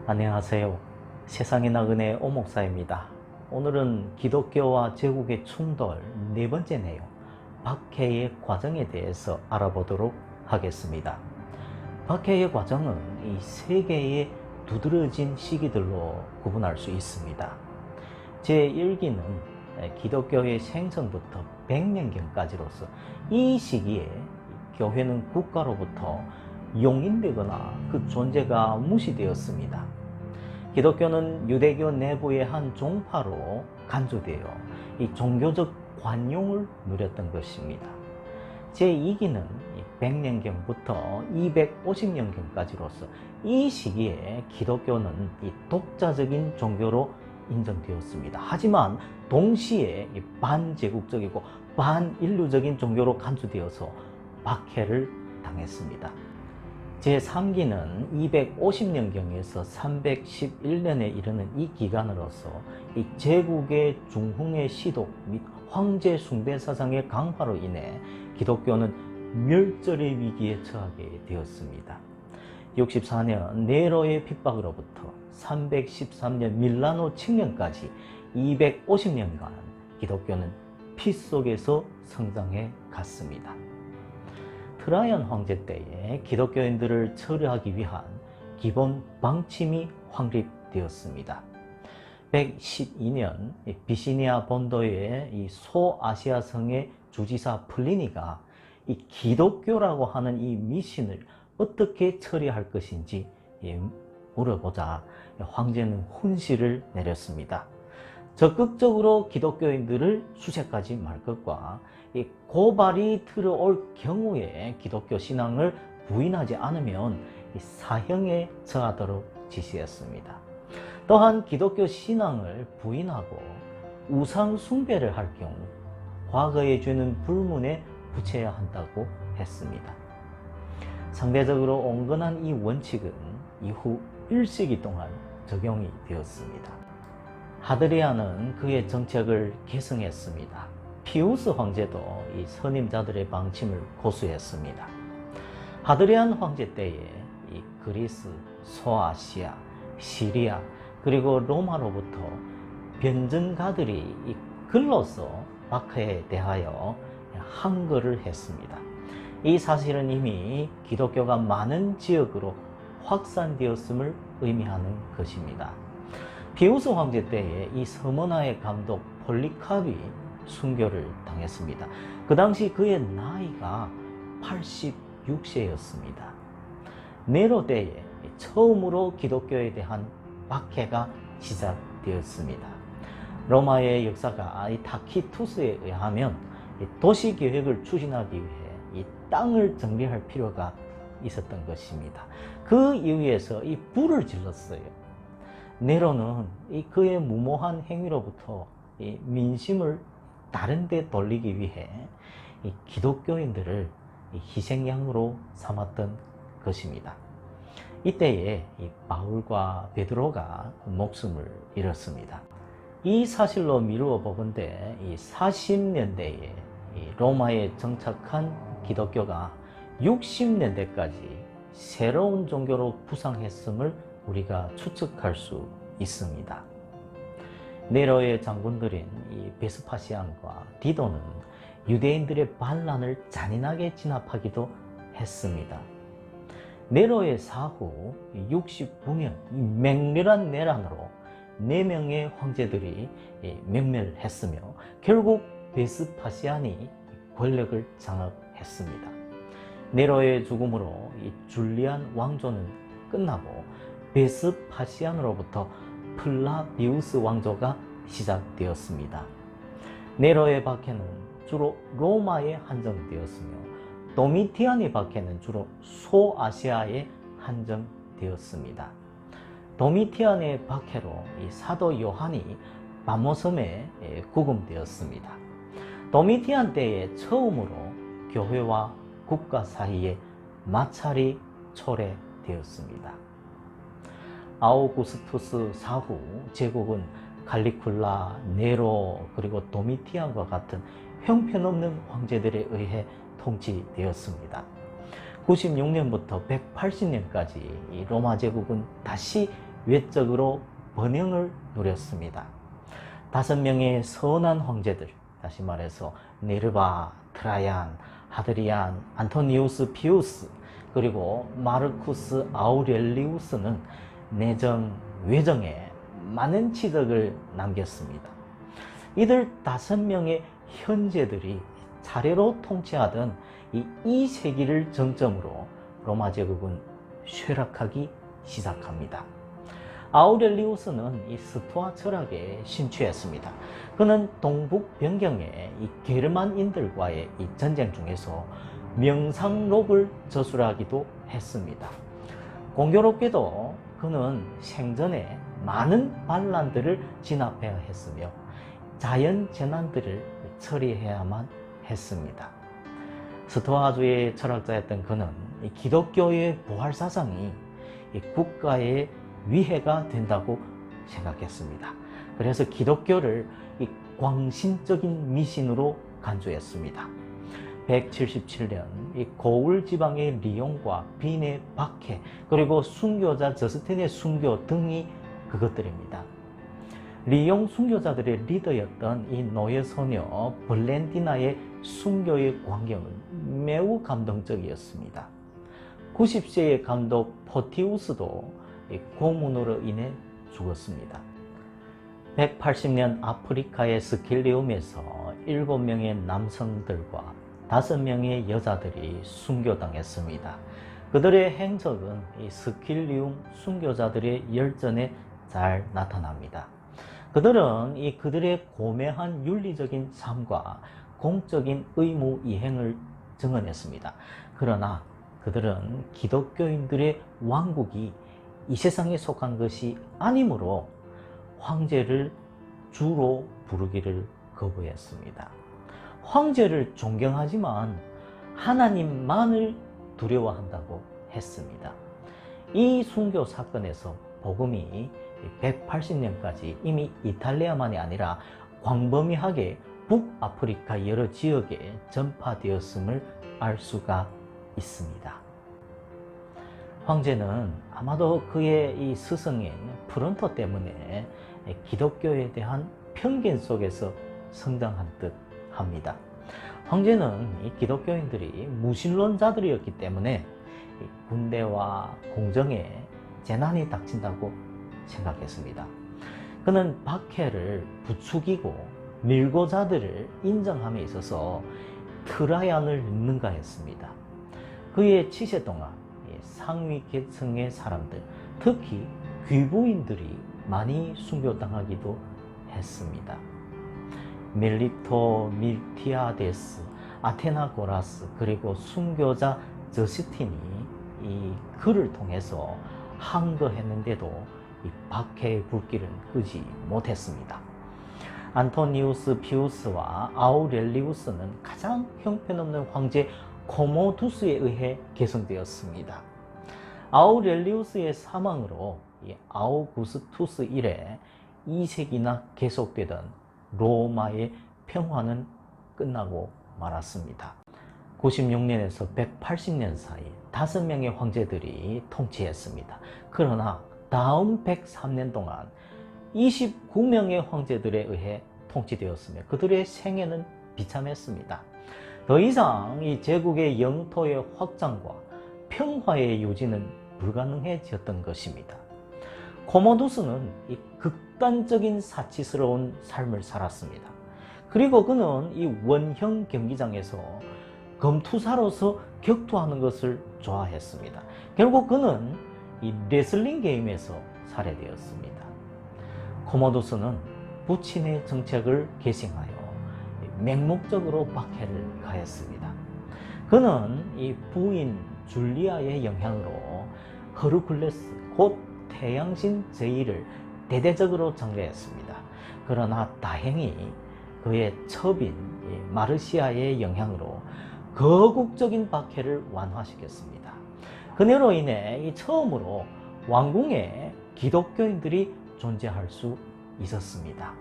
안녕하세요. 세상의 나그네 오목사입니다. 오늘은 기독교와 제국의 충돌 네 번째 내용, 박해의 과정에 대해서 알아보도록 하겠습니다. 박해의 과정은 이 세 개의 두드러진 시기들로 구분할 수 있습니다. 제1기는 기독교의 생성부터 100년경까지로서 이 시기에 교회는 국가로부터 용인되거나 그 존재가 무시되었습니다. 기독교는 유대교 내부의 한 종파로 간주되어 이 종교적 관용을 누렸던 것입니다. 제2기는 100년경부터 250년경까지로서 이 시기에 기독교는 이 독자적인 종교로 인정되었습니다. 하지만 동시에 반제국적이고 반인류적인 종교로 간주되어서 박해를 당했습니다. 제3기는 250년경에서 311년에 이르는 이 기간으로서 이 제국의 중흥의 시독 및 황제 숭배 사상의 강화로 인해 기독교는 멸절의 위기에 처하게 되었습니다. 64년 네로의 핍박으로부터 313년 밀라노 칙령까지 250년간 기독교는 피 속에서 성장해 갔습니다. 트라이안 황제 때에 기독교인들을 처리하기 위한 기본 방침이 확립되었습니다. 112년 비시니아 본도의 이 소아시아 성의 주지사 플리니가 이 기독교라고 하는 이 미신을 어떻게 처리할 것인지 물어보자 황제는 훈시를 내렸습니다. 적극적으로 기독교인들을 수색하지 말 것과 이 고발이 들어올 경우에 기독교 신앙을 부인하지 않으면 이 사형에 처하도록 지시했습니다. 또한 기독교 신앙을 부인하고 우상 숭배를 할 경우 과거의 죄는 불문에 붙여야 한다고 했습니다. 상대적으로 온건한 이 원칙은 이후 1세기 동안 적용이 되었습니다. 하드리아는 그의 정책을 계승했습니다. 피우스 황제도 이 선임자들의 방침을 고수했습니다. 하드리안 황제 때에 이 그리스, 소아시아, 시리아 그리고 로마로부터 변증가들이 이 글로서 박해에 대하여 항거를 했습니다. 이 사실은 이미 기독교가 많은 지역으로 확산되었음을 의미하는 것입니다. 피우스 황제 때에 이 서머나의 감독 폴리캅이 순교를 당했습니다. 그 당시 그의 나이가 86세였습니다. 네로 때에 처음으로 기독교에 대한 박해가 시작되었습니다. 로마의 역사가 이 타키투스에 의하면 도시 계획을 추진하기 위해 이 땅을 정리할 필요가 있었던 것입니다. 그 이유에서 이 불을 질렀어요. 네로는 그의 무모한 행위로부터 민심을 다른 데 돌리기 위해 기독교인들을 희생양으로 삼았던 것입니다. 이때에 바울과 베드로가 목숨을 잃었습니다. 이 사실로 미루어 보건대 40년대에 로마에 정착한 기독교가 60년대까지 새로운 종교로 부상했음을 우리가 추측할 수 있습니다. 네로의 장군들인 베스파시안과 디도는 유대인들의 반란을 잔인하게 진압하기도 했습니다. 네로의 사후 69년 맹렬한 내란으로 4명의 황제들이 멸멸했으며 결국 베스파시안이 권력을 장악했습니다. 네로의 죽음으로 줄리안 왕조는 끝나고 베스파시안으로부터 플라비우스 왕조가 시작되었습니다. 네로의 박해는 주로 로마에 한정되었으며 도미티안의 박해는 주로 소아시아에 한정되었습니다. 도미티안의 박해로 사도 요한이 바모섬에 구금되었습니다. 도미티안 때에 처음으로 교회와 국가 사이에 마찰이 초래되었습니다. 아우구스투스 사후 제국은 칼리굴라, 네로 그리고 도미티안과 같은 형편없는 황제들에 의해 통치되었습니다. 96년부터 180년까지 이 로마 제국은 다시 외적으로 번영을 누렸습니다. 5명의 선한 황제들, 다시 말해서 네르바, 트라얀, 하드리안, 안토니우스 피우스, 그리고 마르쿠스 아우렐리우스는 내정, 외정에 많은 치덕을 남겼습니다. 이들 5명의 현제들이 차례로 통치하던 이 2세기를 정점으로 로마 제국은 쇠락하기 시작합니다. 아우렐리우스는 이 스토아 철학에 심취했습니다. 그는 동북 변경의 이 게르만인들과의 이 전쟁 중에서 명상록을 저술하기도 했습니다. 공교롭게도 그는 생전에 많은 반란들을 진압해야 했으며 자연 재난들을 처리해야만 했습니다. 스토아주의 철학자였던 그는 이 기독교의 부활 사상이 이 국가의 위해가 된다고 생각했습니다. 그래서 기독교를 이 광신적인 미신으로 간주했습니다. 177년 이 고울 지방의 리옹과 빈의 박해, 그리고 순교자 저스틴의 순교 등이 그것들입니다. 리옹 순교자들의 리더였던 이 노예 소녀 블렌디나의 순교의 광경은 매우 감동적이었습니다. 90세의 감독 포티우스도 고문으로 인해 죽었습니다. 180년 아프리카의 스킬리움에서 7명의 남성들과 5명의 여자들이 순교당했습니다. 그들의 행적은 이 스킬리움 순교자들의 열전에 잘 나타납니다. 그들은 그들의 고매한 윤리적인 삶과 공적인 의무 이행을 증언했습니다. 그러나 그들은 기독교인들의 왕국이 이 세상에 속한 것이 아니므로 황제를 주로 부르기를 거부했습니다. 황제를 존경하지만 하나님만을 두려워한다고 했습니다. 이 순교 사건에서 복음이 180년까지 이미 이탈리아만이 아니라 광범위하게 북아프리카 여러 지역에 전파되었음을 알 수가 있습니다. 황제는 아마도 그의 이 스승인 프론토 때문에 기독교에 대한 편견 속에서 성장한 듯 합니다. 황제는 이 기독교인들이 무신론자들이었기 때문에 군대와 공정에 재난이 닥친다고 생각했습니다. 그는 박해를 부추기고 밀고자들을 인정함에 있어서 트라얀을 능가했습니다. 그의 치세 동안 상위 계층의 사람들, 특히 귀부인들이 많이 순교당하기도 했습니다. 밀리토 밀티아데스, 아테나고라스, 그리고 순교자 저스틴이 이 글을 통해서 항거했는데도 이 박해의 불길은 끄지 못했습니다. 안토니우스 피우스와 아우렐리우스는 가장 형편없는 황제 코모두스에 의해 계승되었습니다. 아우렐리우스의 사망으로 아우구스투스 이래 2세기나 계속되던 로마의 평화는 끝나고 말았습니다. 96년에서 180년 사이 5명의 황제들이 통치했습니다. 그러나 다음 103년 동안 29명의 황제들에 의해 통치되었으며 그들의 생애는 비참했습니다. 더 이상 이 제국의 영토의 확장과 평화의 유지는 불가능해졌던 것입니다. 코모두스는 이 극단적인 사치스러운 삶을 살았습니다. 그리고 그는 이 원형 경기장에서 검투사로서 격투하는 것을 좋아했습니다. 결국 그는 이 레슬링 게임에서 살해되었습니다. 코모두스는 부친의 정책을 계승하여 맹목적으로 박해를 가했습니다. 그는 이 부인 줄리아의 영향으로 허르쿨레스 곧 태양신 제이를 대대적으로 정죄했습니다. 그러나 다행히 그의 첩인 마르시아의 영향으로 거국적인 박해를 완화시켰습니다. 그녀로 인해 처음으로 왕궁에 기독교인들이 존재할 수 있었습니다.